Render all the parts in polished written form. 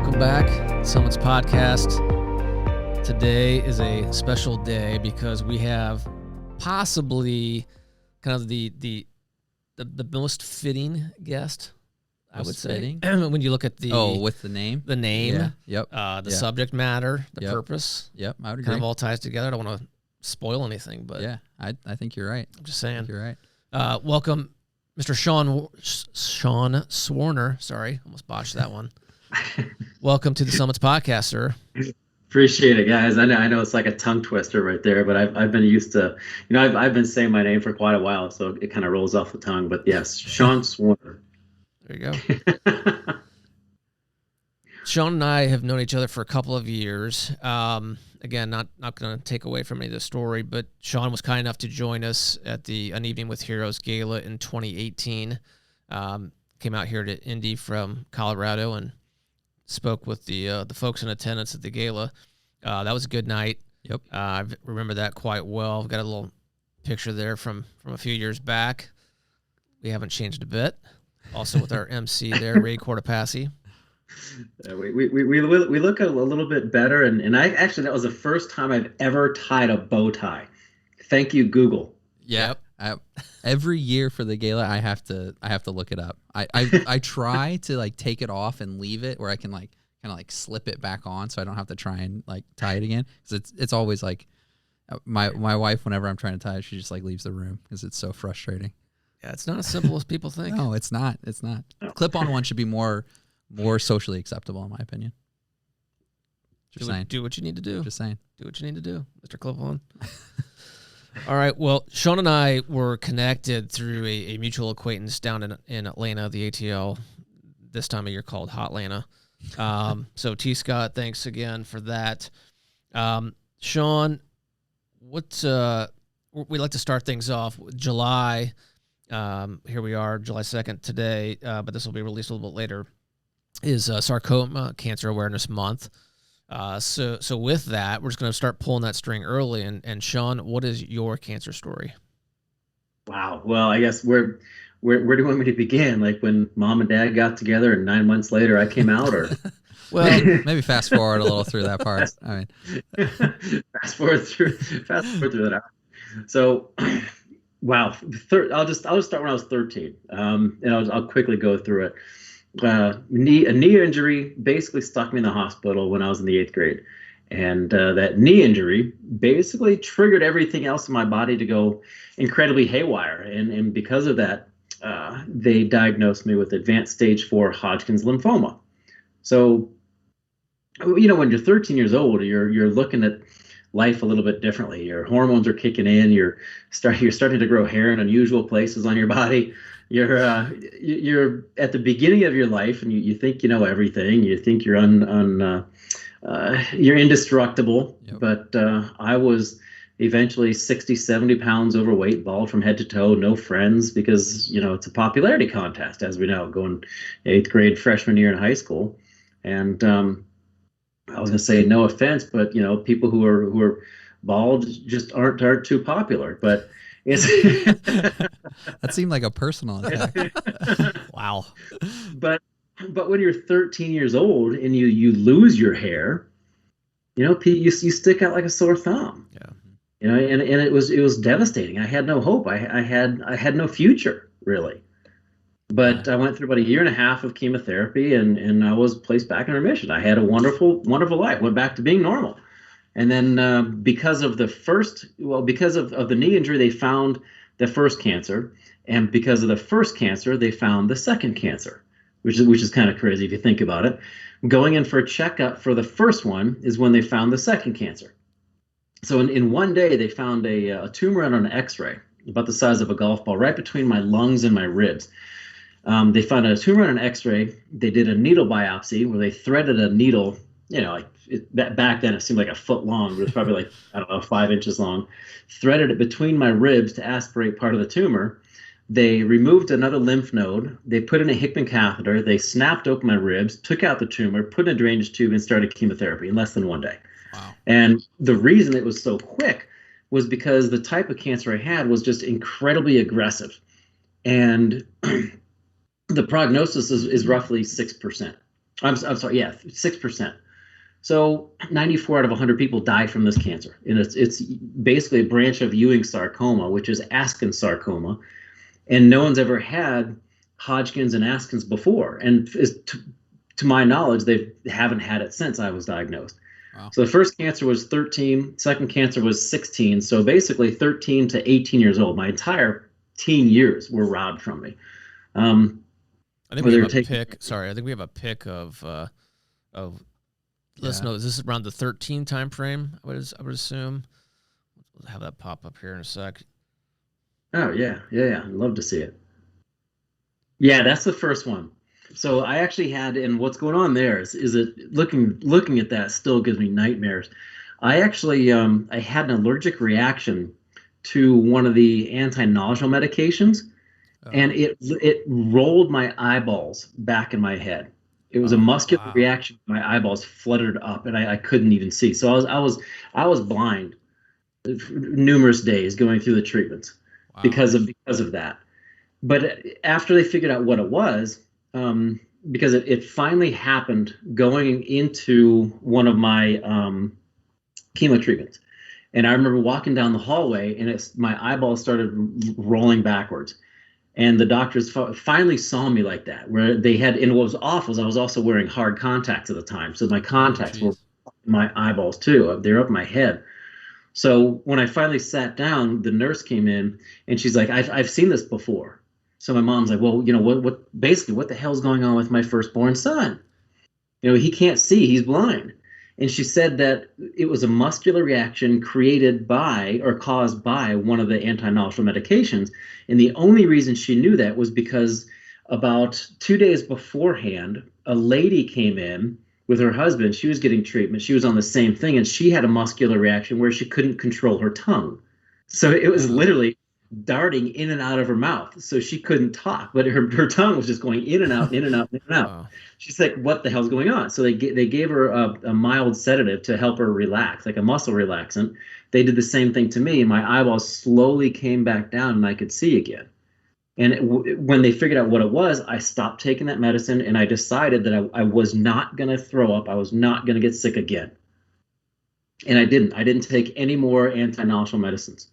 Welcome back, Summits Podcast. Today is a special day because we have possibly kind of the most fitting guest, I would say. When you look at with the name, yeah. Yep, the subject matter, the Yep. purpose, I would agree. kind of all ties together. I don't want to spoil anything, but yeah, I think you're right. I'm just saying. You're right. Welcome, Mr. Sean Swarner. Sorry, almost botched that one. Welcome to the Summits Podcast, sir. Appreciate it, guys. I know it's like a tongue twister right there, but I've been used to, I've been saying my name for quite a while, so it kind of rolls off the tongue. But yes, Sean Swarner. There you go. Sean and I have known each other for a couple of years. Again, not going to take away from any of the story, but Sean was kind enough to join us at the An Evening with Heroes Gala in 2018. Came out here to Indy from Colorado and spoke with the folks in attendance at the gala. That was a good night. Yep. I remember that quite well. I've got a little picture there from a few years back. We haven't changed a bit. Also with our MC there, Ray Cortopassi. We look a little bit better, and I actually, that was the first time I've ever tied a bow tie. Thank you, Google. Yeah. Yep. Every year for the gala, I have to look it up. I try to like take it off and leave it where I can like kind of like slip it back on so I don't have to try and like tie it again, because it's always like my wife, whenever I'm trying to tie it, she just like leaves the room because it's so frustrating. Yeah, it's not as simple as people think. No, it's not. Clip-on one should be more socially acceptable, in my opinion. Just saying. Do what you need to do. Just saying. Do what you need to do, Mr. Clip-on. All right. Well, Sean and I were connected through a mutual acquaintance down in Atlanta, the ATL, this time of year called Hotlanta. So T. Scott, thanks again for that. Sean, we'd like to start things off with July. Here we are, July 2nd today, but this will be released a little bit later, is Sarcoma Cancer Awareness Month. So with that, we're just going to start pulling that string early. And Sean, what is your cancer story? Wow. Well, I guess where do you want me to begin? Like when mom and dad got together and 9 months later I came out, or? Well, maybe fast forward a little through that part. I mean, fast forward through that out. So, wow. I'll just start when I was 13. And I'll quickly go through it. A knee injury basically stuck me in the hospital when I was in the 8th grade. And that knee injury basically triggered everything else in my body to go incredibly haywire. And because of that, they diagnosed me with advanced stage 4 Hodgkin's lymphoma. So, when you're 13 years old, you're looking at life a little bit differently. Your hormones are kicking in. You're starting to grow hair in unusual places on your body. You're at the beginning of your life, and you think you know everything. You think you're you're indestructible. Yep. But I was eventually 60, 70 pounds overweight, bald from head to toe, no friends, because it's a popularity contest, as we know, going 8th grade, freshman year in high school. And I was gonna say, no offense, but people who are bald just aren't too popular. But it's that seemed like a personal attack. Wow. But when you're 13 years old and you lose your hair, you stick out like a sore thumb. Yeah. And it was devastating. I had no hope. I had no future, really. But I went through about a year and a half of chemotherapy, and I was placed back in remission. I had a wonderful, wonderful life. Went back to being normal. And then because of the knee injury, they found the first cancer. And because of the first cancer, they found the second cancer, which is kind of crazy if you think about it. Going in for a checkup for the first one is when they found the second cancer. So in one day, they found a tumor on an X-ray about the size of a golf ball right between my lungs and my ribs. They found a tumor on an X-ray. They did a needle biopsy where they threaded a needle, back then it seemed like a foot long, but it was probably 5 inches long. Threaded it between my ribs to aspirate part of the tumor. They removed another lymph node. They put in a Hickman catheter. They snapped open my ribs, took out the tumor, put in a drainage tube, and started chemotherapy in less than 1 day. Wow. And the reason it was so quick was because the type of cancer I had was just incredibly aggressive. And the prognosis is roughly 6%. I'm sorry, yeah, 6%. So 94 out of 100 people die from this cancer. And it's basically a branch of Ewing sarcoma, which is Askins sarcoma. And no one's ever had Hodgkin's and Askins before. And to my knowledge, they haven't had it since I was diagnosed. Wow. So the first cancer was 13, second cancer was 16. So basically 13 to 18 years old. My entire teen years were robbed from me. I think we have a pic. Sorry, I think we have a pic of let's know, is this around the 13 time frame? I would assume. We'll have that pop up here in a sec. Oh yeah. I'd love to see it. Yeah, that's the first one. So I actually had, and what's going on there is it looking at that still gives me nightmares. I actually I had an allergic reaction to one of the anti-nausea medications, and it rolled my eyeballs back in my head. It was a muscular reaction. My eyeballs fluttered up, and I couldn't even see. So I was blind numerous days going through the treatments because of that. But after they figured out what it was, because it finally happened going into one of my chemo treatments, and I remember walking down the hallway, and my eyeballs started rolling backwards. And the doctors finally saw me like that, where they had, and what was off was I was also wearing hard contacts at the time. So my contacts were my eyeballs too. They're up my head. So when I finally sat down, the nurse came in and she's like, I've seen this before. So my mom's like, well, what the hell's going on with my firstborn son? He can't see, he's blind. And she said that it was a muscular reaction created by or caused by one of the anti-nausea medications. And the only reason she knew that was because about 2 days beforehand, a lady came in with her husband. She was getting treatment. She was on the same thing, and she had a muscular reaction where she couldn't control her tongue. So it was literally darting in and out of her mouth. So she couldn't talk, but her tongue was just going in and out, in and out, in and out. Wow. She's like, what the hell's going on? So they gave her a mild sedative to help her relax, like a muscle relaxant. They did the same thing to me, and my eyeballs slowly came back down, and I could see again. And when they figured out what it was, I stopped taking that medicine, and I decided that I was not going to throw up. I was not going to get sick again. And I didn't. I didn't take any more anti-nausea medicines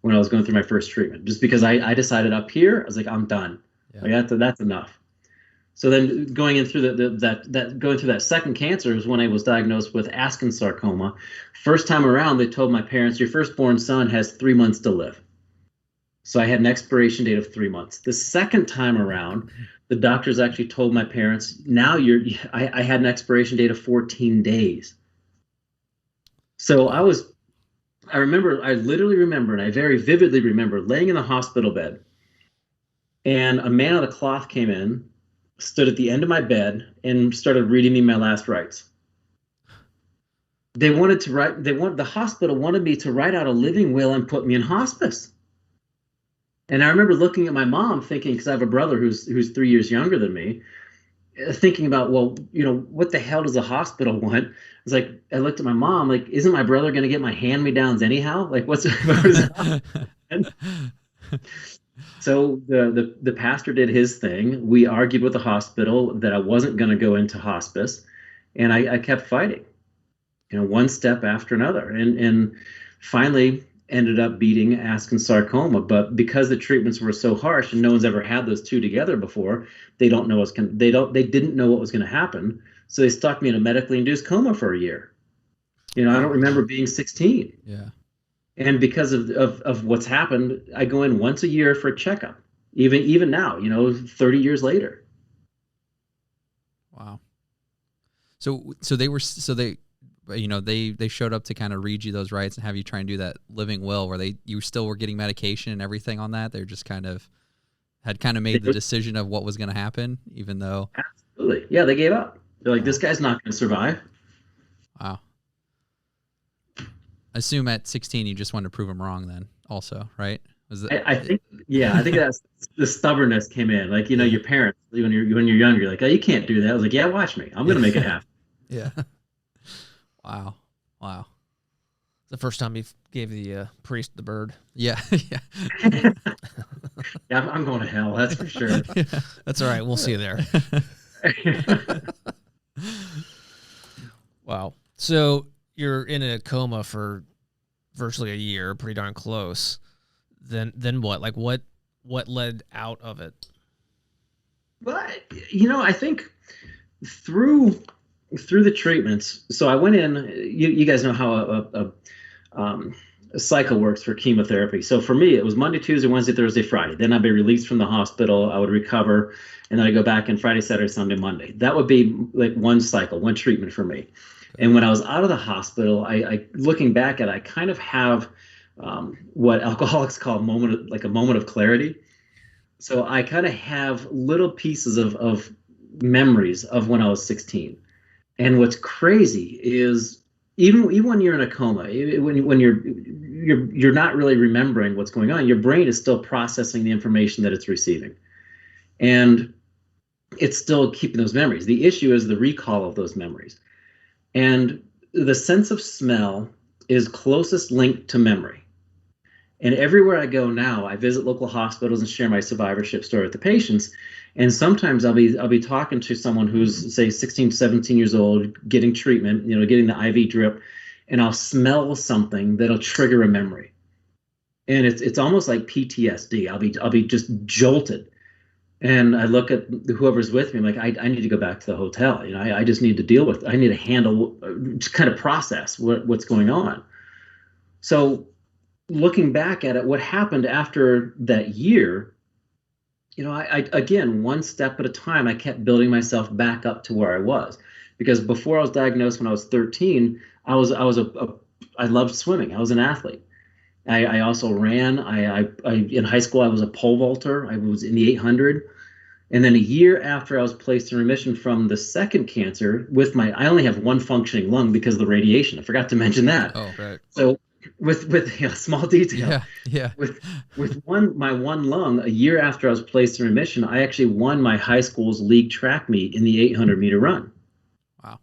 when I was going through my first treatment, just because I decided up here, I was like, I'm done. Yeah. Like that's enough. So then going in through going through that second cancer is when I was diagnosed with Askins sarcoma. First time around, they told my parents, your firstborn son has 3 months to live. So I had an expiration date of 3 months. The second time around, the doctors actually told my parents, I had an expiration date of 14 days. So I literally remember, and I very vividly remember laying in the hospital bed, and a man of the cloth came in, stood at the end of my bed, and started reading me my last rites. The hospital wanted me to write out a living will and put me in hospice. And I remember looking at my mom thinking, because I have a brother who's 3 years younger than me, thinking about, well, what the hell does the hospital want? It's like, I looked at my mom, like, isn't my brother going to get my hand-me-downs anyhow? Like, what is that? So the pastor did his thing. We argued with the hospital that I wasn't going to go into hospice, and I kept fighting, one step after another, and finally ended up beating Askins sarcoma. But because the treatments were so harsh and no one's ever had those two together before, they didn't know what was going to happen. So they stuck me in a medically induced coma for a year. I don't remember being 16. Yeah. And because of what's happened, I go in once a year for a checkup, even now, 30 years later. Wow. So they showed up to kind of read you those rights and have you try and do that living will where you still were getting medication and everything on that. They're just had made the decision of what was going to happen, even though. Absolutely. Yeah. They gave up. They're like, this guy's not going to survive. Wow. I assume at 16 you just wanted to prove him wrong then also, right? I think that's the stubbornness came in. Like, your parents, when you're younger, you're like, oh, you can't do that. I was like, yeah, watch me. I'm going to make it happen. Yeah. Wow. The first time you gave the priest the bird. Yeah. Yeah, I'm going to hell. That's for sure. Yeah. That's all right. We'll see you there. So you're in a coma for virtually a year, pretty darn close. Then what? Like what led out of it? But I think through the treatments. So I went in. You guys know how a cycle works for chemotherapy. So for me, it was Monday, Tuesday, Wednesday, Thursday, Friday. Then I'd be released from the hospital. I would recover, and then I'd go back in Friday, Saturday, Sunday, Monday. That would be like one cycle, one treatment for me. And when I was out of the hospital, I looking back at it, I kind of have what alcoholics call a moment of clarity. So I kind of have little pieces of memories of when I was 16. And what's crazy is even when you're in a coma, when you're not really remembering what's going on, your brain is still processing the information that it's receiving, and it's still keeping those memories. The issue is the recall of those memories, and the sense of smell is closest linked to memory. And everywhere I go now, I visit local hospitals and share my survivorship story with the patients. And sometimes I'll be talking to someone who's, say, 16, 17 years old, getting treatment, getting the IV drip, and I'll smell something that'll trigger a memory. And it's almost like PTSD. I'll be just jolted. And I look at whoever's with me, I'm like, I need to go back to the hotel. I just need to deal with it. I need to handle, just kind of process what's going on. So looking back at it, what happened after that year, I again, one step at a time, I kept building myself back up to where I was. Because before I was diagnosed when I was 13, I loved swimming. I was an athlete. I also ran. I in high school, I was a pole vaulter. I was in the 800. And then a year after I was placed in remission from the second cancer I only have one functioning lung because of the radiation. I forgot to mention that. Oh, right. So with small detail. Yeah. With my one lung, a year after I was placed in remission, I actually won my high school's league track meet in the 800-meter run. Wow.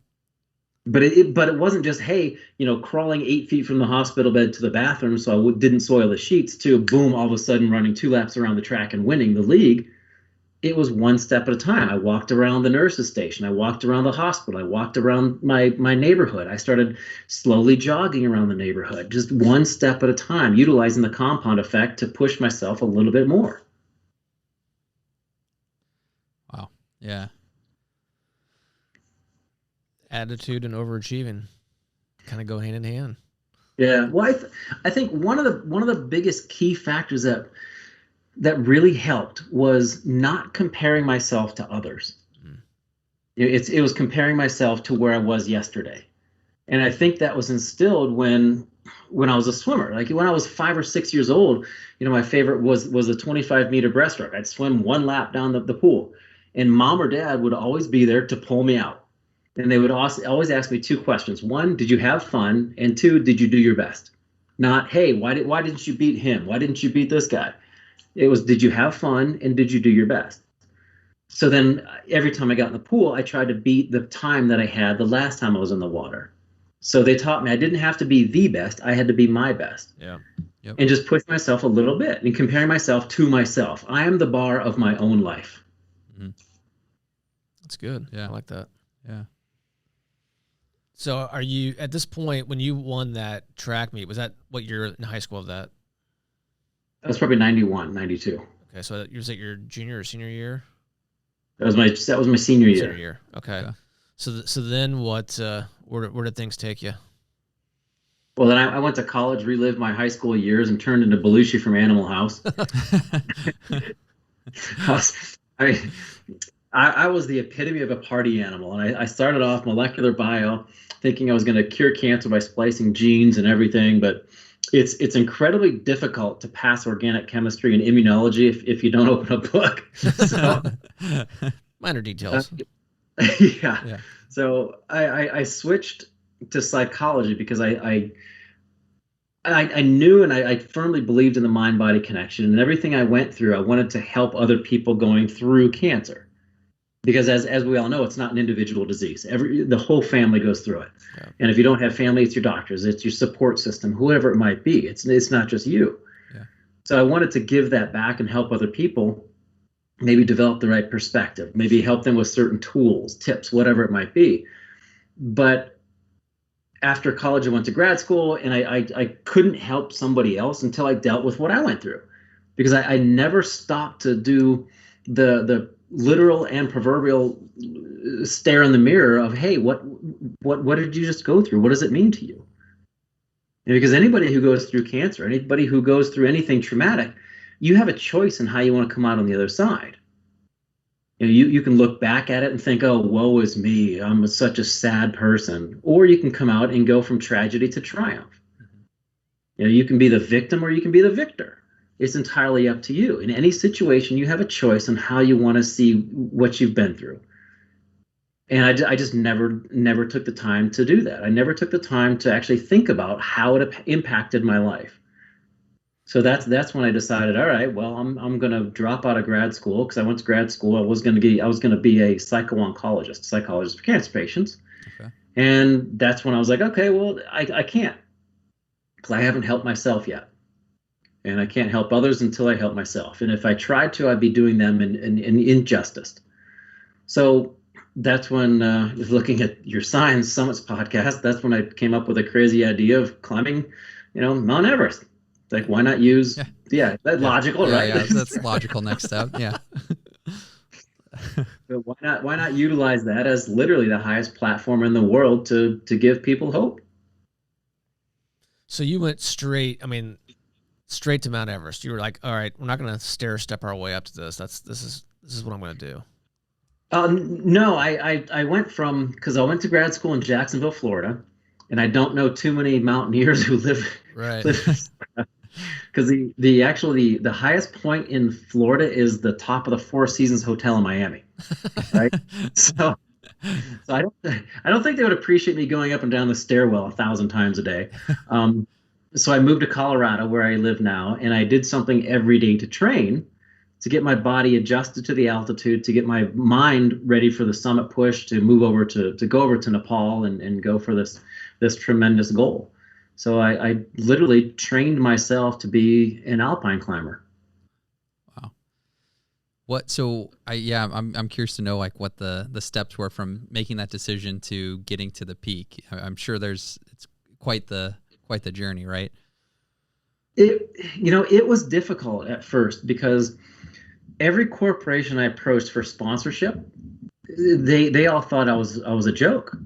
But it wasn't just, hey, crawling 8 feet from the hospital bed to the bathroom so I didn't soil the sheets, to boom, all of a sudden running 2 laps around the track and winning the league. It was one step at a time. I walked around the nurse's station. I walked around the hospital. I walked around my neighborhood. I started slowly jogging around the neighborhood, just one step at a time, utilizing the compound effect to push myself a little bit more. Wow. Yeah. Attitude and overachieving kind of go hand in hand. Yeah. Well, I think one of the biggest key factors that really helped was not comparing myself to others. It was comparing myself to where I was yesterday. And I think that was instilled when I was a swimmer. Like when I was 5 or 6 years old, my favorite was a 25-meter breaststroke. I'd swim one lap down the pool, and mom or dad would always be there to pull me out. And they would always ask me 2 questions. 1, did you have fun? And 2, did you do your best? Not, hey, why didn't you beat him? Why didn't you beat this guy? It was, did you have fun and did you do your best? So then every time I got in the pool, I tried to beat the time that I had the last time I was in the water. So they taught me I didn't have to be the best. I had to be my best. Yeah. Yep. And just push myself a little bit and comparing myself to myself. I am the bar of my own life. Mm-hmm. That's good. Yeah. I like that. Yeah. So are you, at this point, when you won that track meet, was that what year in high school of that? That was probably 91, 92. Okay, so was it your junior or senior year? That was my senior year. Senior year. Okay. Yeah. So then what? Where did things take you? Well, then I went to college, relived my high school years, and turned into Belushi from Animal House. I was the epitome of a party animal, and I started off molecular bio, thinking I was going to cure cancer by splicing genes and everything, but it's incredibly difficult to pass organic chemistry and immunology if you don't open a book. So, minor details. Yeah. So I switched to psychology because I knew and I firmly believed in the mind-body connection, and everything I went through, I wanted to help other people going through cancer. Because as we all know, it's not an individual disease. The whole family goes through it. Yeah. And if you don't have family, it's your doctors, it's your support system, whoever it might be. It's not just you. Yeah. So I wanted to give that back and help other people maybe develop the right perspective, maybe help them with certain tools, tips, whatever it might be. But after college, I went to grad school, and I couldn't help somebody else until I dealt with what I went through, because I never stopped to do the literal and proverbial stare in the mirror of, hey, what did you just go through? What does it mean to you? And because anybody who goes through cancer, anybody who goes through anything traumatic, you have a choice in how you want to come out on the other side. You can look back at it and think, oh, woe is me, I'm such a sad person. Or you can come out and go from tragedy to triumph. You can be the victim or you can be the victor. It's entirely up to you. In any situation, you have a choice on how you want to see what you've been through. And I just never took the time to do that. I never took the time to actually think about how it impacted my life. So that's when I decided, all right, well, I'm going to drop out of grad school, because I went to grad school. I was going to be a psychologist for cancer patients. Okay. And that's when I was like, okay, well, I can't, because I haven't helped myself yet. And I can't help others until I help myself. And if I tried to, I'd be doing them an injustice. So that's when, looking at your Science Summits podcast, that's when I came up with a crazy idea of climbing, Mount Everest. Like, why not use? Yeah, that's logical, right? Yeah, that's logical next step. Yeah. But why not utilize that as literally the highest platform in the world to give people hope? So you went straight to Mount Everest. You were like, all right, we're not going to stair step our way up to this. This is what I'm going to do. No, I went because I went to grad school in Jacksonville, Florida, and I don't know too many mountaineers who live right. Because the highest point in Florida is the top of the Four Seasons Hotel in Miami, right? so I don't think they would appreciate me going up and down the stairwell 1,000 times a day. So I moved to Colorado, where I live now, and I did something every day to train, to get my body adjusted to the altitude, to get my mind ready for the summit push, to move over to go over to Nepal and go for this tremendous goal. So I literally trained myself to be an alpine climber. Wow. I'm curious to know, like, what the steps were from making that decision to getting to the peak. I'm sure it's quite the journey, right? It was difficult at first, because every corporation I approached for sponsorship, they all thought I was a joke.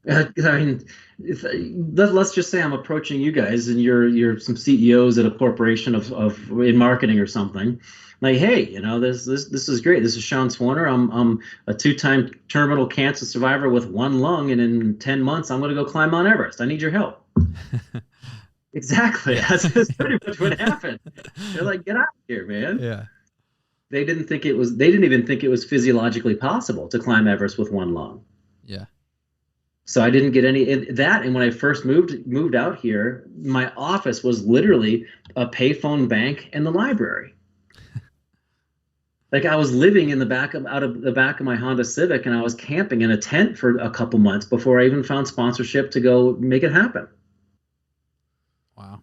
I mean, let's just say I'm approaching you guys, and you're some CEOs at a corporation of in marketing or something. Like, hey, this is great. This is Sean Swarner. I'm a 2-time terminal cancer survivor with 1 lung, and in 10 months I'm going to go climb Mount Everest. I need your help. Exactly. Yeah. That's pretty much what happened. They're like, get out of here, man. Yeah. They didn't even think it was physiologically possible to climb Everest with 1 lung. Yeah. So I didn't get any of that. And when I first moved out here, my office was literally a payphone bank and the library. Like, I was living out of the back of my Honda Civic, and I was camping in a tent for a couple months before I even found sponsorship to go make it happen. Wow.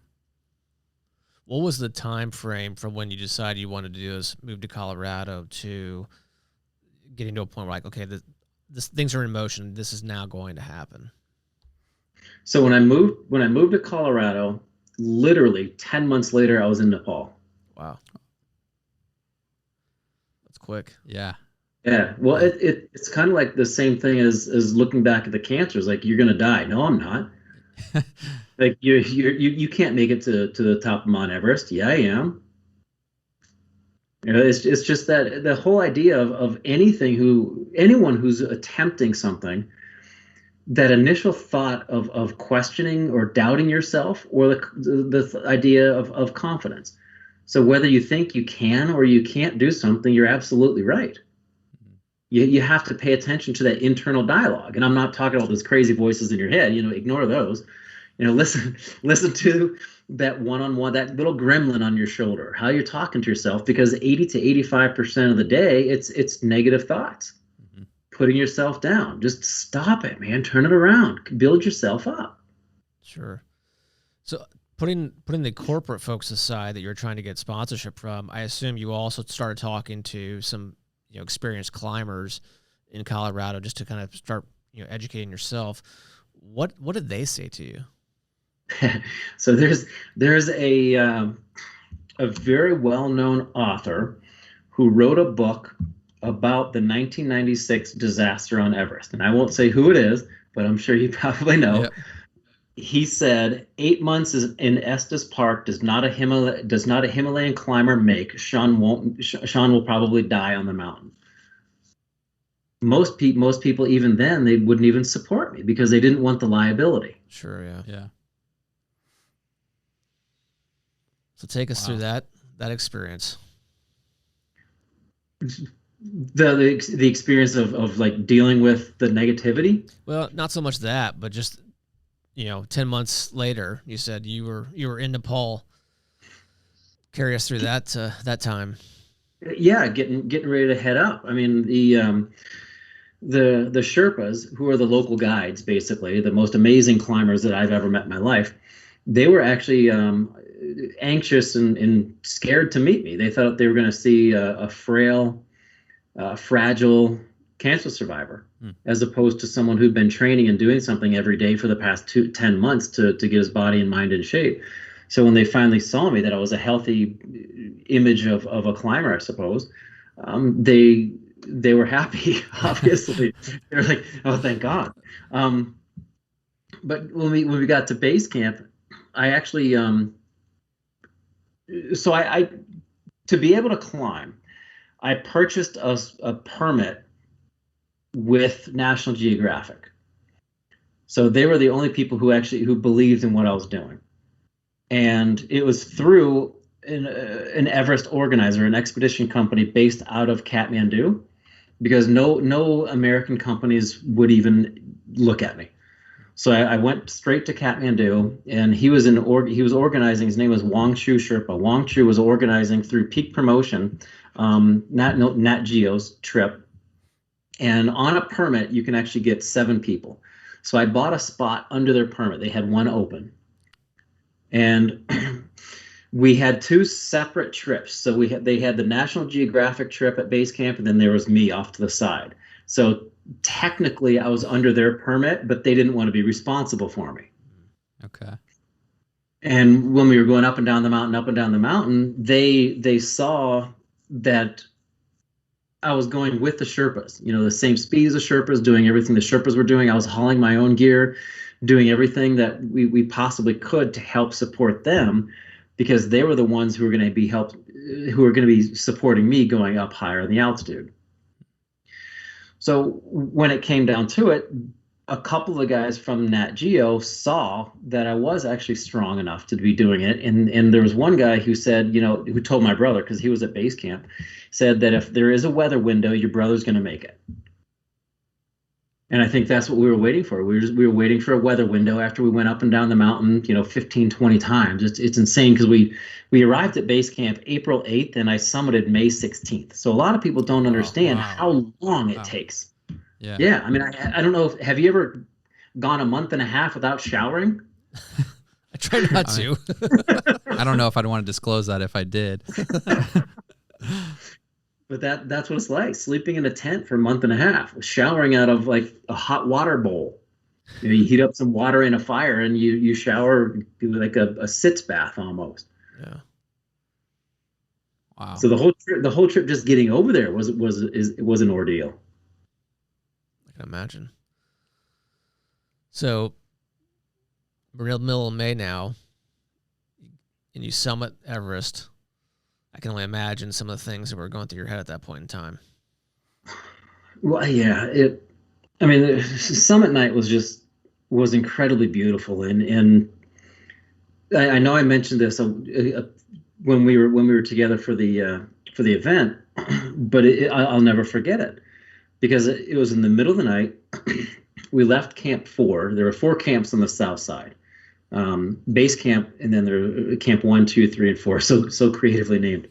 What was the time frame from when you decided you wanted to do this, move to Colorado, to getting to a point where, like, okay, this things are in motion. This is now going to happen? So when I moved to Colorado, literally 10 months later, I was in Nepal. Wow. That's quick. Yeah. Yeah. Well, it's kind of like the same thing as looking back at the cancers. Like, you're going to die. No, I'm not. Like, you can't make it to the top of Mount Everest. Yeah, I am. It's just that the whole idea of anyone who's attempting something, that initial thought of questioning or doubting yourself, or the idea of confidence. So whether you think you can or you can't do something, you're absolutely right. You have to pay attention to that internal dialogue. And I'm not talking about those crazy voices in your head. Ignore those. Listen to that one-on-one, that little gremlin on your shoulder, how you're talking to yourself, because 80 to 85% of the day, it's negative thoughts, putting yourself down. Just stop it, man. Turn it around. Build yourself up. Sure. So putting the corporate folks aside that you're trying to get sponsorship from, I assume you also started talking to some experienced climbers in Colorado, just to kind of start educating yourself. What did they say to you? So there's a very well-known author who wrote a book about the 1996 disaster on Everest, and I won't say who it is, but I'm sure you probably know. Yep. He said 8 months in Estes Park does not a Himalayan climber make. Sean will probably die on the mountain. Most people, even then, they wouldn't even support me because they didn't want the liability. Sure, yeah. Yeah. So take us through that experience. The experience of like dealing with the negativity. Well, not so much that, but just 10 months later, you said you were in Nepal. Carry us through that time. Yeah, getting ready to head up. I mean, the Sherpas, who are the local guides, basically the most amazing climbers that I've ever met in my life, they were actually anxious and scared to meet me. They thought they were going to see a frail, fragile cancer survivor, as opposed to someone who'd been training and doing something every day for the past 10 months to get his body and mind in shape. So when they finally saw me, that I was a healthy image of a climber, I suppose, they were happy. Obviously, they were like, "Oh, thank God." But when we got to base camp, I actually I to be able to climb, I purchased a permit with National Geographic. So they were the only people who believed in what I was doing. And it was through an Everest organizer, an expedition company based out of Kathmandu, because no American companies would even look at me. So I went straight to Kathmandu, and he was organizing. His name was Wang Chu Sherpa. Wang Chu was organizing through Peak Promotion, Nat Geo's trip. And on a permit, you can actually get 7 people. So I bought a spot under their permit. They had one open. And we had 2 separate trips. So they had the National Geographic trip at base camp, and then there was me off to the side. So technically I was under their permit, but they didn't want to be responsible for me. Okay. And when we were going up and down the mountain, they saw that I was going with the Sherpas, the same speed as the Sherpas, doing everything the Sherpas were doing. I was hauling my own gear, doing everything that we possibly could to help support them, because they were the ones who were going to be supporting me going up higher in the altitude. So when it came down to it, a couple of guys from Nat Geo saw that I was actually strong enough to be doing it. And there was one guy who said, who told my brother, because he was at base camp, said that if there is a weather window, your brother's going to make it. And I think that's what we were waiting for. We were waiting for a weather window after we went up and down the mountain, 15, 20 times. It's insane, because we arrived at base camp April 8th and I summited May 16th. So a lot of people don't understand how long it takes. Yeah. Yeah. I mean, I don't know. Have you ever gone a month and a half without showering? I try not to. I don't know if I'd want to disclose that if I did. But that's what it's like, sleeping in a tent for a month and a half, showering out of like a hot water bowl. You heat up some water in a fire and you shower like a sitz bath almost. Yeah. Wow. So the whole trip just getting over there was an ordeal. I can imagine. So we're in the middle of May now, and you summit Everest. I can only imagine some of the things that were going through your head at that point in time. Well, yeah, the summit night was incredibly beautiful, and I know I mentioned this when we were together for the event, but I'll never forget it, because it was in the middle of the night. We left Camp 4. There were 4 camps on the south side. Base camp, and then there were camp 1, 2, 3, and 4. So creatively named.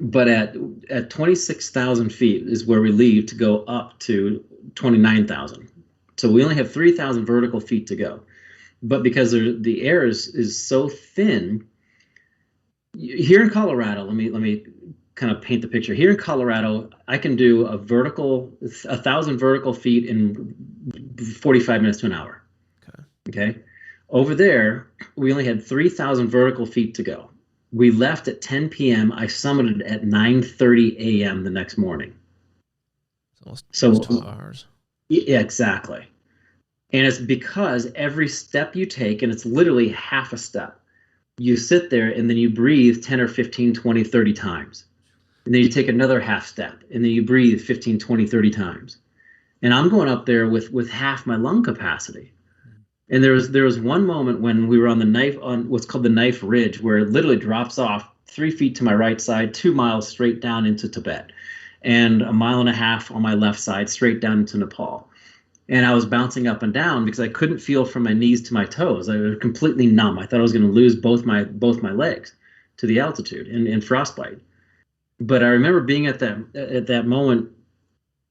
But at 26,000 feet is where we leave to go up to 29,000. So we only have 3,000 vertical feet to go. But because the air is so thin, here in Colorado, let me kind of paint the picture. Here in Colorado, I can do 1,000 vertical feet in 45 minutes to an hour. Okay. Over there, we only had 3,000 vertical feet to go. We left at 10 p.m. I summited at 9:30 a.m. the next morning. So 2 hours. Yeah, exactly. And it's because every step you take, and it's literally half a step, you sit there and then you breathe 10 or 15, 20, 30 times. And then you take another half step and then you breathe 15, 20, 30 times. And I'm going up there with half my lung capacity. And there was one moment when we were on what's called the Knife Ridge, where it literally drops off 3 feet to my right side, 2 miles straight down into Tibet, and 1.5 miles on my left side straight down into Nepal. And I was bouncing up and down because I couldn't feel from my knees to my toes. I was completely numb. I thought I was going to lose both my legs to the altitude and frostbite. But I remember being at that moment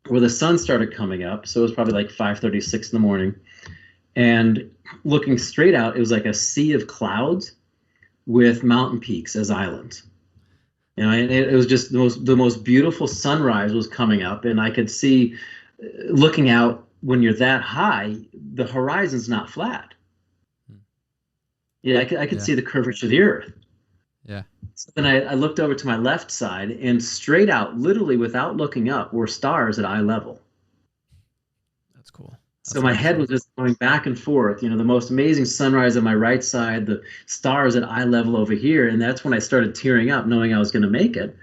where the sun started coming up. So it was probably like 5:36 in the morning. And looking straight out, it was like a sea of clouds with mountain peaks as islands. And it was just the most beautiful sunrise was coming up, and I could see, looking out, when you're that high, the horizon's not flat. Yeah, I could see the curvature of the earth. Yeah. So then I looked over to my left side, and straight out, literally without looking up, were stars at eye level. That's cool. So my head was just going back and forth, the most amazing sunrise on my right side, the stars at eye level over here. And that's when I started tearing up, knowing I was going to make it.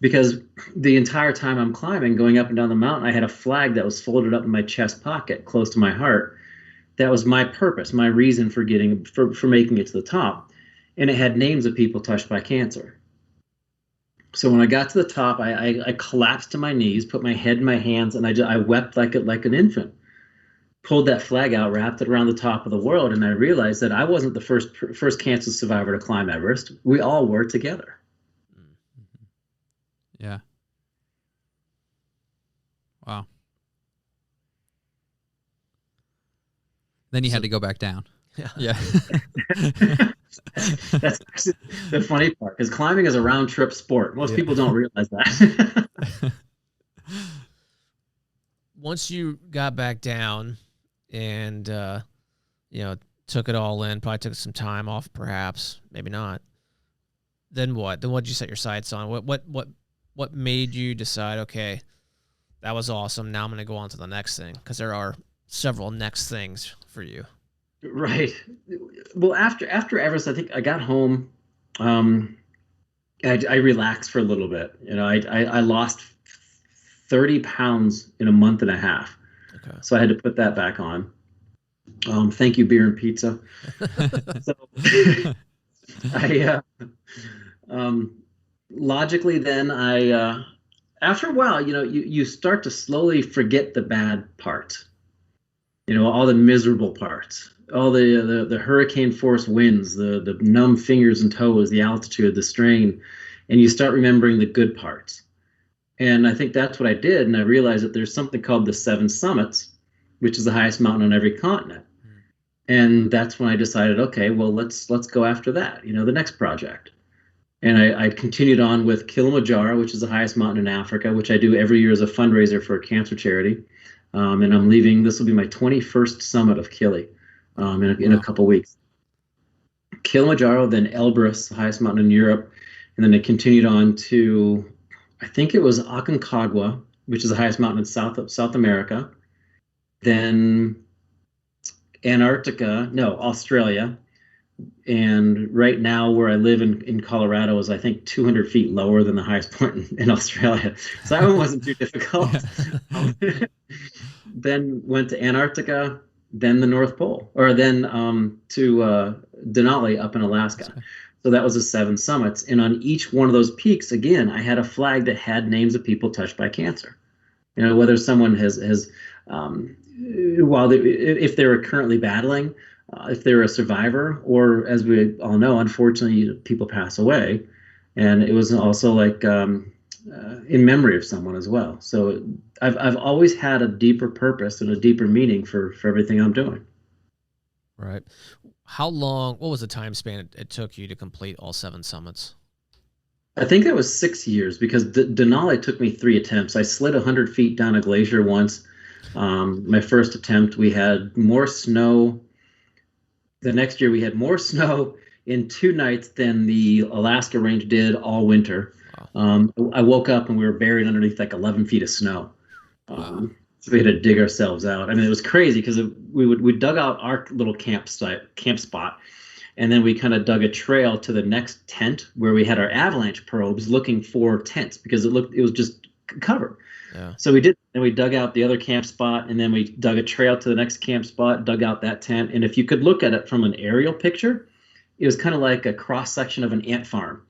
Because the entire time I'm climbing, going up and down the mountain, I had a flag that was folded up in my chest pocket, close to my heart. That was my purpose, my reason for making it to the top. And it had names of people touched by cancer. So when I got to the top, I collapsed to my knees, put my head in my hands, and I wept like an infant. Pulled that flag out, wrapped it around the top of the world, and I realized that I wasn't the first cancer survivor to climb Everest. We all were together. Yeah. Wow. Then you had to go back down. Yeah. That's actually the funny part, because climbing is a round trip sport. Most people don't realize that. Once you got back down and took it all in, probably took some time off, perhaps, maybe not, then what did you set your sights on? What made you decide, okay, that was awesome, now I'm going to go on to the next thing? Because there are several next things for you. Right. Well, after Everest, I think I got home. I relaxed for a little bit. I lost 30 pounds in a month and a half. Okay. So I had to put that back on. Thank you, beer and pizza. So logically then after a while, you start to slowly forget the bad parts, all the miserable parts, all the hurricane force winds, the numb fingers and toes, the altitude, the strain, and you start remembering the good parts. And I think that's what I did. And I realized that there's something called the 7 Summits, which is the highest mountain on every continent. And that's when I decided, okay, well, let's go after that, the next project. And I continued on with Kilimanjaro, which is the highest mountain in Africa, which I do every year as a fundraiser for a cancer charity. And I'm leaving. This will be my 21st summit of Kili in a couple weeks. Kilimanjaro, then Elbrus, the highest mountain in Europe. And then I continued on to, I think it was Aconcagua, which is the highest mountain in South America. Then Australia. And right now where I live in Colorado is, I think, 200 feet lower than the highest point in Australia. So that one wasn't too difficult. Then went to Antarctica, then the North Pole, or then to Denali up in Alaska. So that was the 7 summits. And on each one of those peaks, again, I had a flag that had names of people touched by cancer. Whether someone has if they were currently battling, if they're a survivor, or, as we all know, unfortunately, people pass away. And it was also like in memory of someone as well. So I've always had a deeper purpose and a deeper meaning for everything I'm doing. Right. What was the time span it took you to complete all 7 summits? I think that was 6 years, because Denali took me 3 attempts. I slid 100 feet down a glacier once. My first attempt, we had more snow. The next year, we had more snow in 2 nights than the Alaska range did all winter. Wow. I woke up and we were buried underneath like 11 feet of snow. Wow. So we had to dig ourselves out. I mean, it was crazy because we dug out our little camp spot, and then we kind of dug a trail to the next tent where we had our avalanche probes looking for tents because it was just covered. Yeah. So we did, and we dug out the other camp spot, and then we dug a trail to the next camp spot, dug out that tent, and if you could look at it from an aerial picture, it was kind of like a cross section of an ant farm.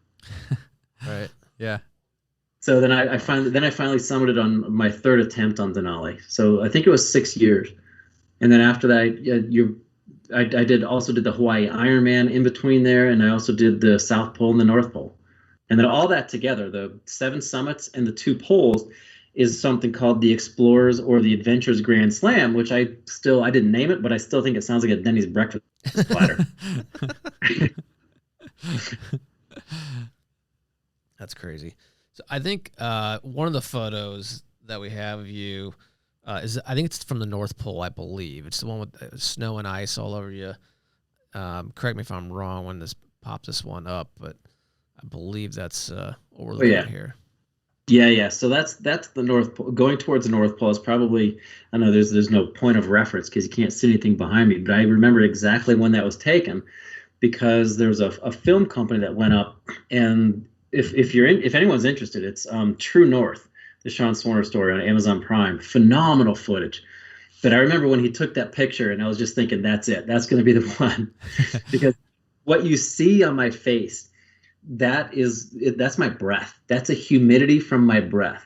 Right. Yeah. So then I finally summited on my third attempt on Denali. So I think it was 6 years, and then after that, I did the Hawaii Ironman in between there, and I also did the South Pole and the North Pole, and then all that together, the 7 summits and the 2 poles, is something called the Explorers or the Adventures Grand Slam, which I didn't name it, but I still think it sounds like a Denny's breakfast platter. That's crazy. So I think one of the photos that we have of you I think it's from the North Pole, I believe. It's the one with snow and ice all over you. Correct me if I'm wrong when popped this one up, but I believe that's what we're looking at here. Yeah. So that's the North Pole. Going towards the North Pole is probably, I know there's no point of reference because you can't see anything behind me, but I remember exactly when that was taken because there was a film company that went up, and if anyone's interested, it's True North, the Sean Swarner story on Amazon Prime. Phenomenal footage. But I remember when he took that picture, and I was just thinking, that's it. That's going to be the one, because what you see on my face, that's my breath. That's a humidity from my breath.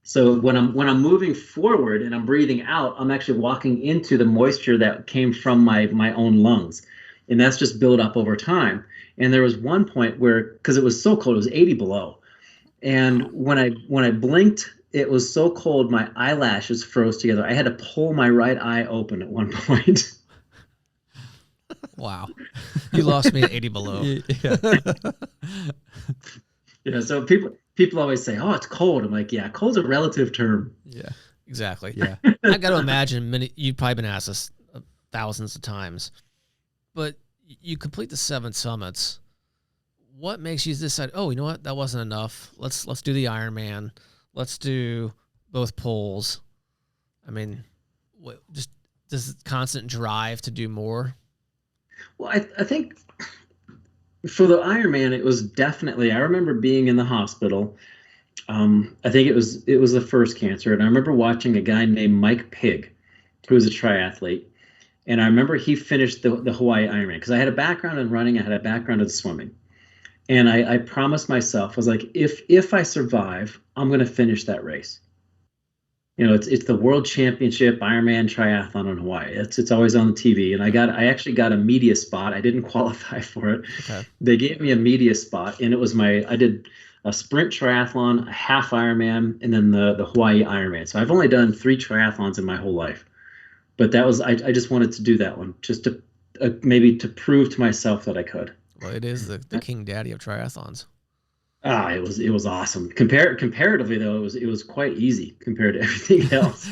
So when I'm moving forward and I'm breathing out, I'm actually walking into the moisture that came from my own lungs, and that's just built up over time. And there was one point where, because it was so cold, it was 80 below, and when I blinked, it was so cold my eyelashes froze together. I had to pull my right eye open at one point. Wow. You lost me at 80 below. Yeah. So people always say, "Oh, it's cold." I'm like, "Yeah, cold's a relative term." Yeah. Exactly. Yeah. I got to imagine you've probably been asked this thousands of times, but you complete the 7 summits. What makes you decide, oh, you know what? That wasn't enough. Let's do the Ironman. Let's do both poles. I mean, just this constant drive to do more? Well, I think for the Ironman, it was definitely, I remember being in the hospital. I think it was the first cancer. And I remember watching a guy named Mike Pigg, who was a triathlete. And I remember he finished the Hawaii Ironman because I had a background in running. I had a background in swimming. And I promised myself, I was like, if I survive, I'm going to finish that race. You know, it's the World Championship Ironman Triathlon in Hawaii. It's always on the TV, and I actually got a media spot. I didn't qualify for it. Okay. They gave me a media spot, and it was I did a sprint triathlon, a half Ironman, and then the Hawaii Ironman. So I've only done 3 triathlons in my whole life, but that was I just wanted to do that one just to maybe to prove to myself that I could. Well, it is the king daddy of triathlons. It was awesome. Comparatively though, it was quite easy compared to everything else.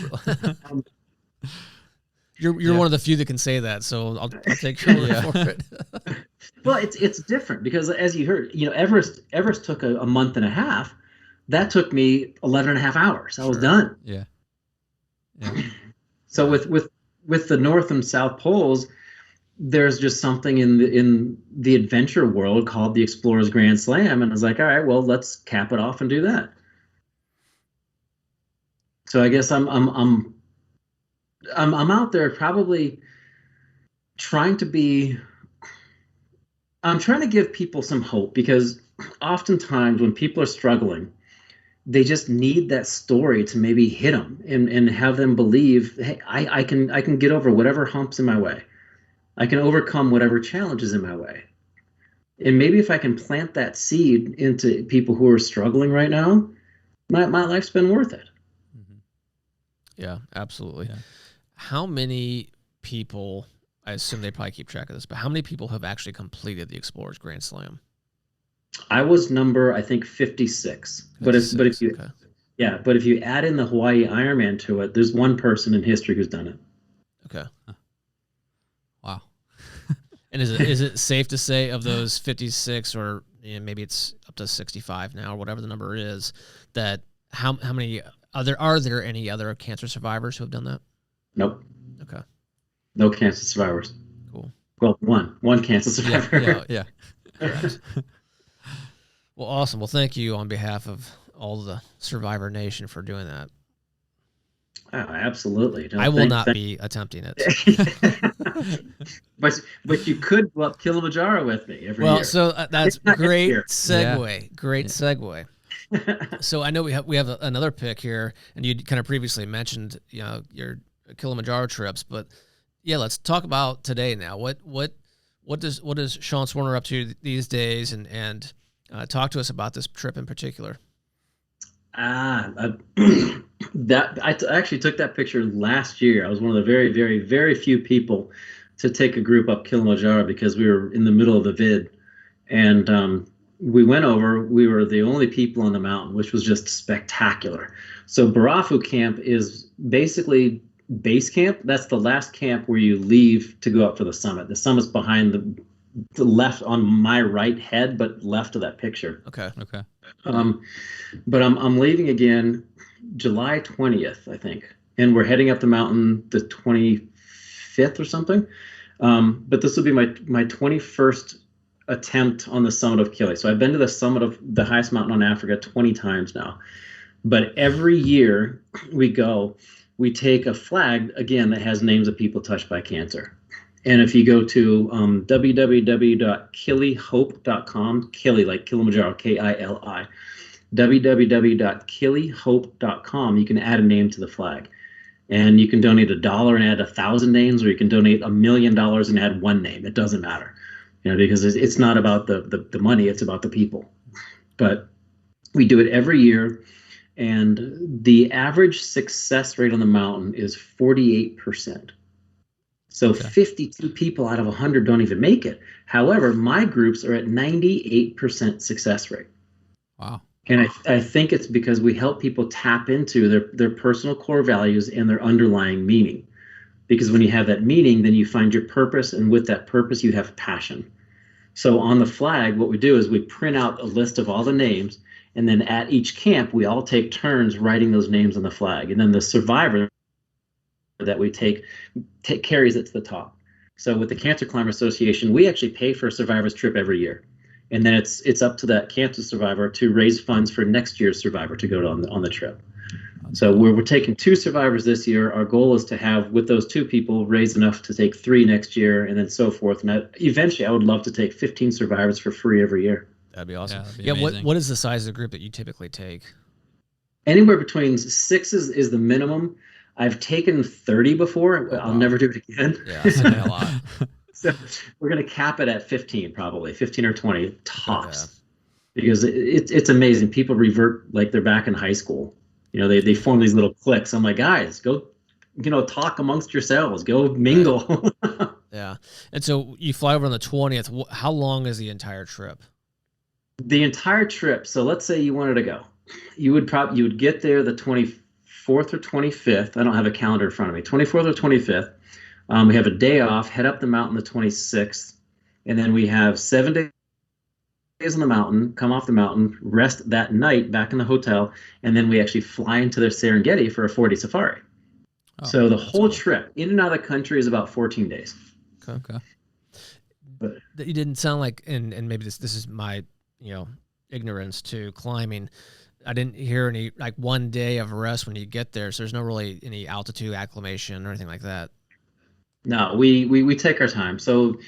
You're one of the few that can say that, so I'll take your word for it. Well, it's different because as you heard, you know, Everest took a month and a half. That took me 11 and a half hours. I was done. Yeah. So with the North and South Poles, there's just something in the adventure world called the Explorers Grand Slam, and I was like, all right, well, let's cap it off and do that. So I guess I'm out there probably trying to give people some hope, because oftentimes when people are struggling, they just need that story to maybe hit them and have them believe, hey, I can get over whatever humps in my way. I can overcome whatever challenges in my way. And maybe if I can plant that seed into people who are struggling right now, my life's been worth it. Mm-hmm. Yeah, absolutely. Yeah. How many people, I assume they probably keep track of this, but how many people have actually completed the Explorers Grand Slam? I was number, I think, 56. But if you okay. Yeah, but if you add in the Hawaii Ironman to it, there's one person in history who's done it. Okay. Wow. And is it safe to say of those 56 or maybe it's up to 65 now or whatever the number is, that how many are there any other cancer survivors who have done that? Nope. Okay. No cancer survivors. Cool. Well, one cancer survivor. Yeah. Correct. Well, awesome. Well, thank you on behalf of all the Survivor Nation for doing that. Oh, absolutely. No, I will not be attempting it. but you could go up Kilimanjaro with me every year. Well, so that's great segue. Yeah. Great segue. So I know we have another pick here, and you kind of previously mentioned your Kilimanjaro trips, but yeah, let's talk about today now. What does Sean Swarner up to these days, and talk to us about this trip in particular. That I actually took that picture last year. I was one of the very, very, very few people to take a group up Kilimanjaro because we were in the middle of the vid, and we went over. We were the only people on the mountain, which was just spectacular. So Barafu Camp is basically base camp. That's the last camp where you leave to go up for the summit. The summit's behind the left on my right head, but left of that picture. Okay. But I'm leaving again July 20th, I think, and we're heading up the mountain the 25th or something. But this will be my 21st attempt on the summit of Kili. So I've been to the summit of the highest mountain on Africa 20 times now. But every year we take a flag, again, that has names of people touched by cancer. And if you go to www.kilihope.com, Kili like Kilimanjaro, Kili, www.kilihope.com, you can add a name to the flag. And you can donate $1 and add 1,000 names, or you can donate $1 million and add one name. It doesn't matter, because it's not about the money, it's about the people. But we do it every year, and the average success rate on the mountain is 48%. So 52 people out of 100 don't even make it. However, my groups are at 98% success rate. Wow. And I think it's because we help people tap into their personal core values and their underlying meaning. Because when you have that meaning, then you find your purpose, and with that purpose, you have passion. So on the flag, what we do is we print out a list of all the names, and then at each camp, we all take turns writing those names on the flag. And then the survivor that we take carries it to the top. So with the Cancer Climber Association, we actually pay for a survivor's trip every year. And then it's up to that cancer survivor to raise funds for next year's survivor to go on the trip. So we're taking 2 survivors this year. Our goal is to have, with those 2 people, raise enough to take 3 next year, and then so forth. And eventually, I would love to take 15 survivors for free every year. That'd be awesome. Yeah, what is the size of the group that you typically take? Anywhere between 6 is the minimum. I've taken 30 before. I'll never do it again. Yeah, that's a lot. So we're going to cap it at 15, probably 15 or 20 tops, because it's amazing. People revert like they're back in high school. They form these little cliques. I'm like, guys, go, talk amongst yourselves, go mingle. Yeah. And so you fly over on the 20th. How long is the entire trip? The entire trip. So let's say you wanted to go, you would get there the 24th or 25th. I don't have a calendar in front of me. 24th or 25th. We have a day off, head up the mountain the 26th, and then we have 7 days on the mountain, come off the mountain, rest that night back in the hotel, and then we actually fly into the Serengeti for a 4-day safari. So the whole trip, in and out of the country, is about 14 days. Okay. But you didn't sound like, and maybe this is my ignorance to climbing, I didn't hear any, like, 1 day of rest when you get there, so there's no really any altitude acclimation or anything like that. No, we take our time. So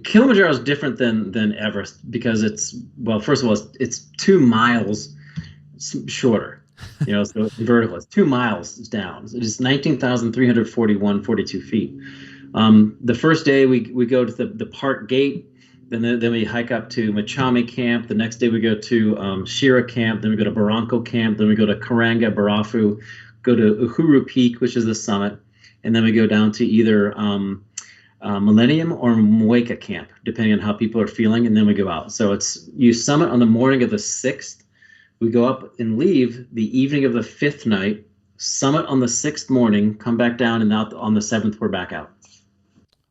Kilimanjaro is different than Everest because first of all, it's 2 miles shorter. So vertical. It's 2 miles down. It's 19,342 feet. The first day we go to the park gate. Then we hike up to Machame Camp. The next day we go to Shira Camp. Then we go to Barranco Camp. Then we go to Karanga, Barafu. Go to Uhuru Peak, which is the summit. And then we go down to either Millennium or Mueca Camp, depending on how people are feeling, and then we go out. So you summit on the morning of the 6th, We go up and leave the evening of the 5th night, summit on the 6th morning, come back down, and out on the 7th, we're back out.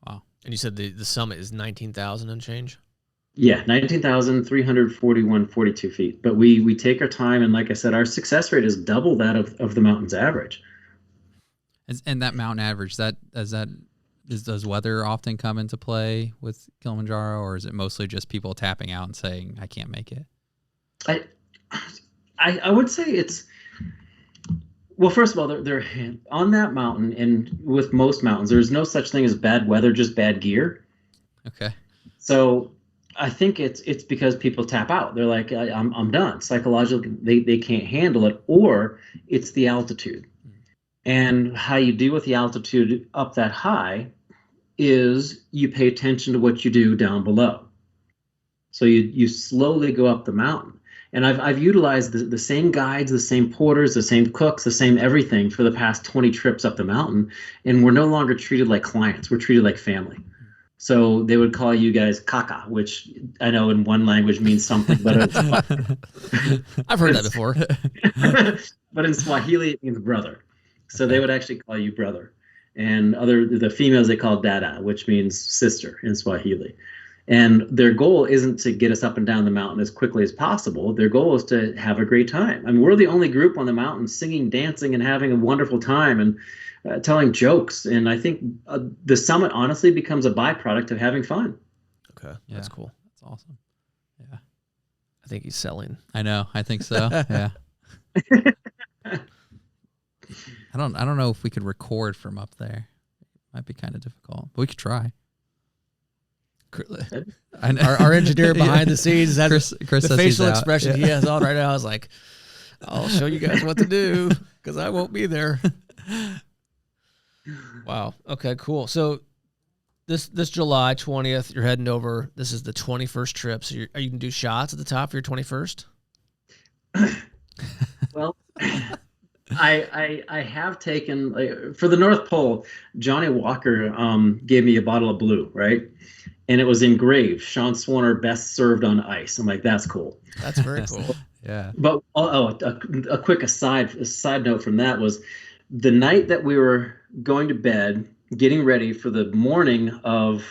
Wow. And you said the summit is 19,000 and change? Yeah, 19,341.42 feet. But we take our time, and like I said, our success rate is double that of the mountain's average. And that mountain average, does weather often come into play with Kilimanjaro, or is it mostly just people tapping out and saying, I can't make it? I would say it's, well, first of all, they're on that mountain, and with most mountains, there's no such thing as bad weather, just bad gear. Okay. So I think it's because people tap out. They're like, I'm done. Psychologically, they can't handle it, or it's the altitude. And how you deal with the altitude up that high is you pay attention to what you do down below. So you slowly go up the mountain. And I've utilized the same guides, the same porters, the same cooks, the same everything for the past 20 trips up the mountain. And we're no longer treated like clients. We're treated like family. So they would call you guys kaka, which I know in one language means something, but I've heard that before. But in Swahili it means brother. So they would actually call you brother. And the females they call dada, which means sister in Swahili. And their goal isn't to get us up and down the mountain as quickly as possible. Their goal is to have a great time. I mean, we're the only group on the mountain singing, dancing, and having a wonderful time, and telling jokes. And I think the summit honestly becomes a byproduct of having fun. Okay, that's cool. That's awesome. Yeah, I think he's selling. I know. I think so. Yeah. I don't know if we could record from up there. Might be kind of difficult, but we could try. Our engineer behind the scenes, Chris the facial expression he has on right now is like, I'll show you guys what to do because I won't be there. Wow. Okay, cool. So this July 20th, you're heading over. This is the 21st trip. So are you going to do shots at the top for your 21st? Well, I have taken, for the North Pole, Johnny Walker gave me a bottle of blue, right? And it was engraved, Sean Swarner, best served on ice. I'm like, that's cool. That's very cool. Yeah. But a quick side note from that was the night that we were going to bed, getting ready for the morning of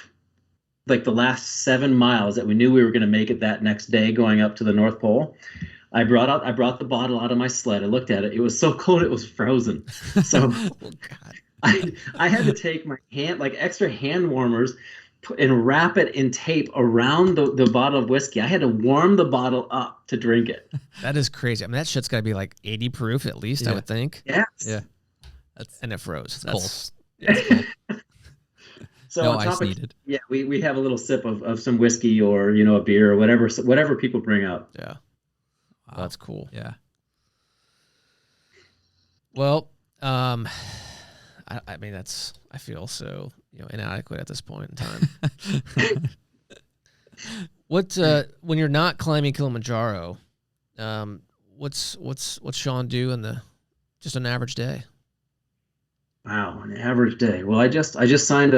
like the last 7 miles that we knew we were going to make it that next day going up to the North Pole. I brought the bottle out of my sled. I looked at it. It was so cold it was frozen. So I had to take my extra hand warmers and wrap it in tape around the bottle of whiskey. I had to warm the bottle up to drink it. That is crazy. I mean, that shit's got to be like 80 proof at least, I would think. Yes. Yeah. And it froze. That's cold. Yeah. Cold. So no on top ice needed. Yeah, we have a little sip of some whiskey or a beer or whatever people bring up. Yeah. Wow. That's cool. Yeah. Well, I mean, I feel so inadequate at this point in time. What when you're not climbing Kilimanjaro, what's Sean do in just an average day? Wow, an average day. Well, I just signed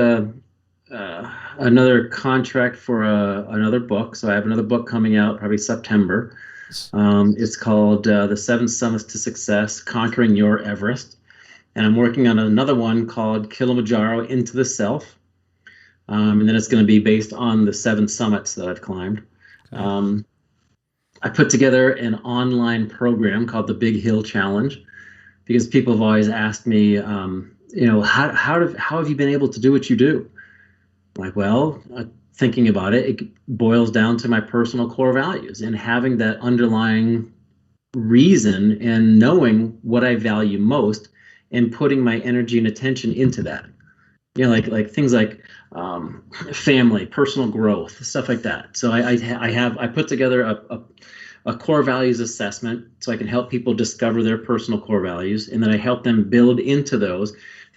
another contract for another book, so I have another book coming out probably September. It's called The 7 Summits to Success: Conquering Your Everest. And I'm working on another one called Kilimanjaro Into the Self. And then it's going to be based on the 7 summits that I've climbed. Okay. I put together an online program called the Big Hill Challenge because people have always asked me, how have you been able to do what you do? I'm like, well, thinking about it boils down to my personal core values and having that underlying reason and knowing what I value most and putting my energy and attention into that. Like things like family, personal growth, stuff like that. So I put together a core values assessment so I can help people discover their personal core values, and then I help them build into those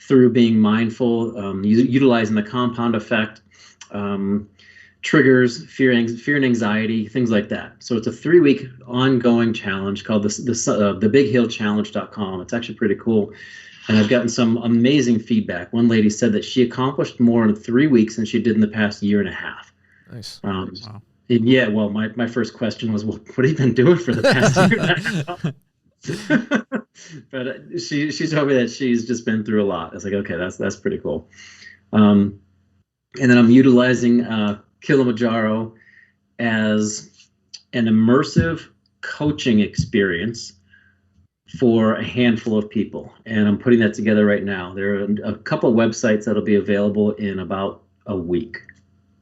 through being mindful, utilizing the compound effect, triggers, fear and anxiety, things like that. So it's a 3-week ongoing challenge called the BigHillChallenge.com. It's actually pretty cool. And I've gotten some amazing feedback. One lady said that she accomplished more in 3 weeks than she did in the past year and a half. Nice. Wow. Yeah, well, my first question was, well, what have you been doing for the past year and a half? But she told me that she's just been through a lot. I was like, okay, that's pretty cool. And then I'm utilizing Kilimanjaro as an immersive coaching experience for a handful of people, and I'm putting that together right now. There are a couple of websites that'll be available in about a week.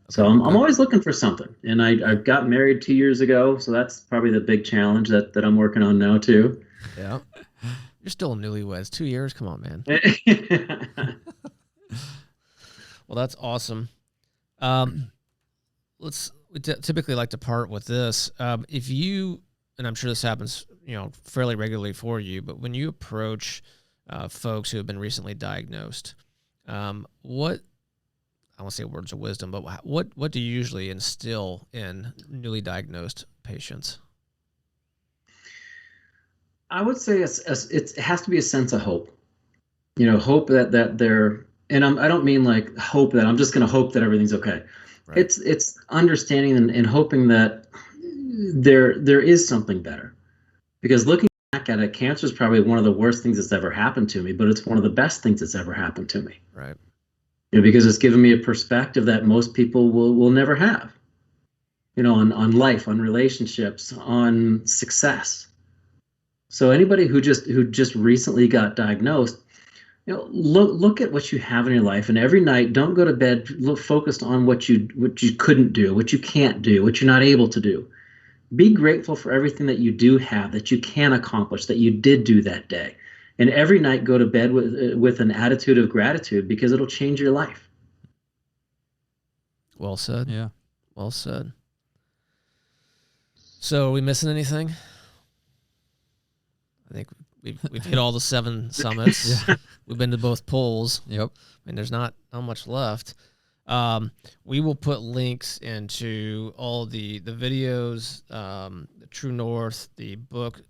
So I'm always looking for something, and I got married 2 years ago, so that's probably the big challenge that I'm working on now too. Yeah, you're still newlyweds. 2 years, come on, man. Well, that's awesome. We typically like to part with this. If you, and I'm sure this happens, fairly regularly for you, but when you approach folks who have been recently diagnosed, what, I won't say words of wisdom, but what do you usually instill in newly diagnosed patients? I would say it has to be a sense of hope. Hope that they're, and I don't mean like hope that I'm just going to hope that everything's okay. Right. It's understanding and hoping that there is something better. Because looking back at it, cancer is probably one of the worst things that's ever happened to me, but it's one of the best things that's ever happened to me. Right. Because it's given me a perspective that most people will never have. On life, on relationships, on success. So anybody who just recently got diagnosed, look at what you have in your life, and every night don't go to bed focused on what you couldn't do, what you can't do, what you're not able to do. Be grateful for everything that you do have, that you can accomplish, that you did do that day. And every night go to bed with an attitude of gratitude, because it'll change your life. Well said. Yeah. Well said. So are we missing anything? I think we've hit all the 7 summits. Yeah. We've been to both poles. Yep. I mean, there's not much left. We will put links into all the videos, the True North, the book,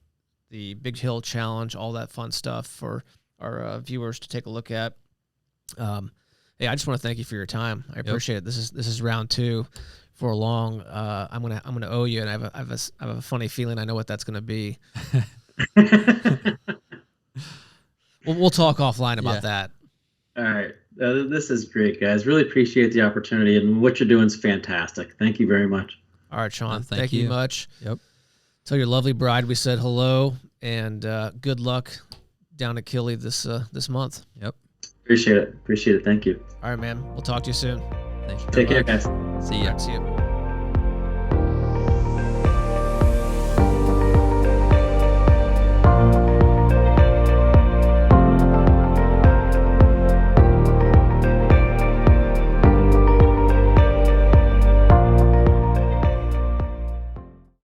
the Big Hill Challenge, all that fun stuff for our viewers to take a look at. Hey, I just want to thank you for your time. I appreciate it. This is round 2. For a long, I'm gonna owe you, and I have a funny feeling I know what that's gonna be. We'll talk offline about that. All right. This is great, guys. Really appreciate the opportunity, and what you're doing is fantastic. Thank you very much. All right, Sean. Thank you much. Yep. Tell your lovely bride we said hello, and good luck down at Kili this month. Yep. Appreciate it. Thank you. All right, man. We'll talk to you soon. Thank you. Take care, guys. See ya. See you.